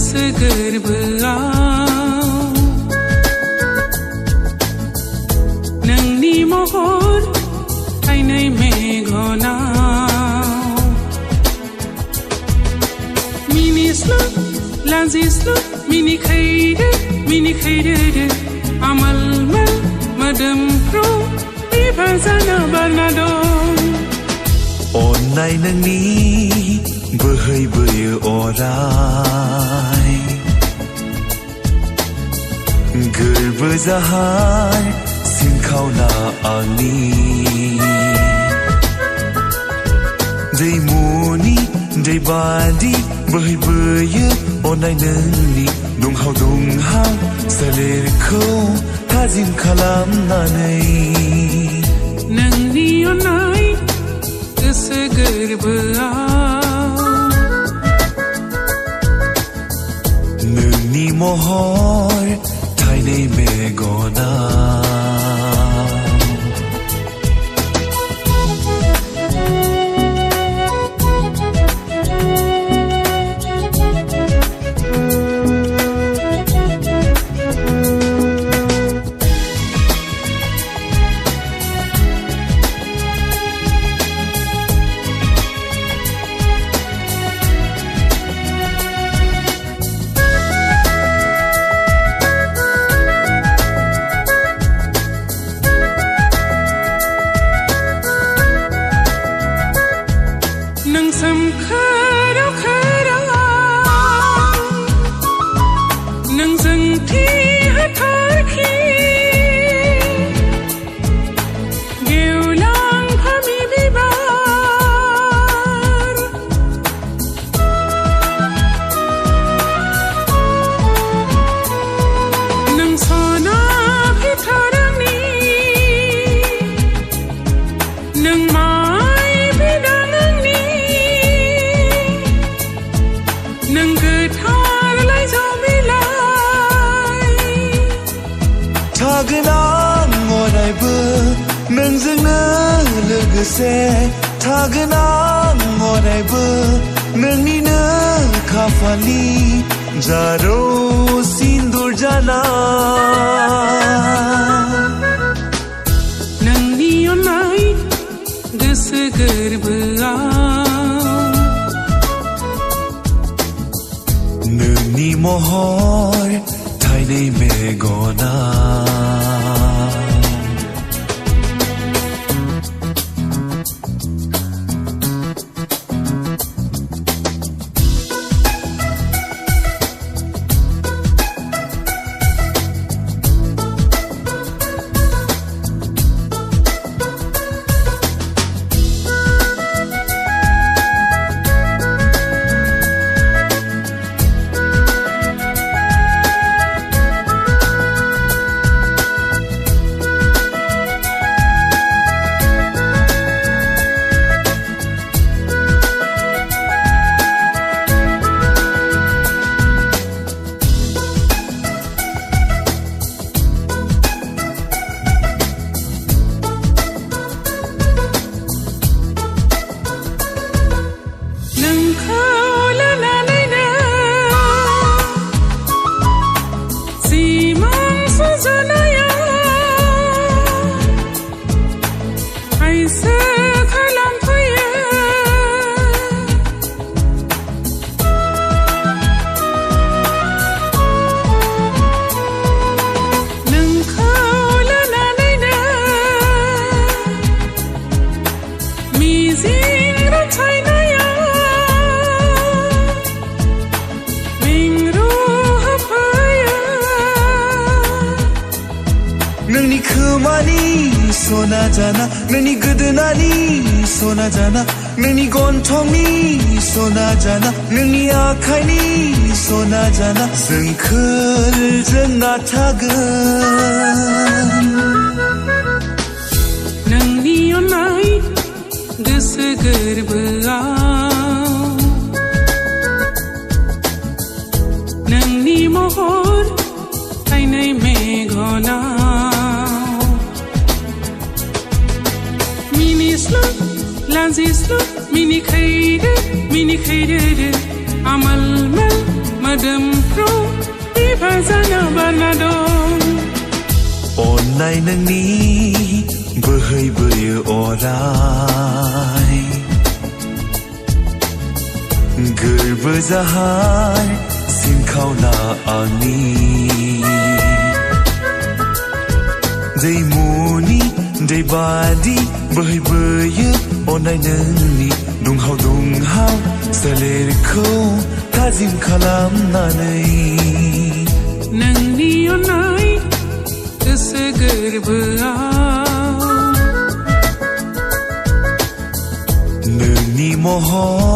गोसो गोरबोआव नोंनि महर थाइनै मेगनाव मिनिस्लु लाजिस्लु मिनिखैदो आमोल मोदोमफ्रु बिबार जानो बारना दं अन्नाय नोंनि बोहैबोयो अराय गोरबो जाहार सिनखावना आंनि दैमुनि दै बादि बोहैबोयो अन्नाय नोंनि दुंहाव दुंहाव सोलेरखौ थाजिम खालामनानै नोंनि अन्नाय गोसो गोरबोआव नोंनि महर थाइनै मेगनाव नों सोमखोराव नों जोंथि हाथरखि गेवलां फामि बिबार नों सना भितरनि नों माय बिदांनि नों गोथार लाइजौ बिलाइ थागोन आं अरायबो नोंजोंनो लोगोसे थागोन आं अरायबो नोंनिनो खाफालि जारौ सिन्दुर जाना नोंनि अन्नाय गोसो गोरबोआव नोंनि महर थाइनै मेगनाव नोंनि खोमानि सना जाना नोंनि गोदोनानि सना जाना नोंनि गन्थंनि सना जाना नोंनि आखाइनि सना जाना जोंखोलजों थागोन नोंनि अन्नाय गोसो गोरबोआव नोंनि महर थाइनै मेगनाव मिनिस्लु लाजिस्लु मिनिखैदो आमोल मोदोम खाजाना बाना दं अननाय नोंनि बोहैबोयो अराय गोरबो जाहार सिनखावना आंनि दैमुनि दैबादि बोहैबोयो अननाय नोंनि दुंहाव दुंहाव सोलेरखौ थाजिम खालामनानै नोंनि अननाय गोसो गोरबोआव नोंनि महर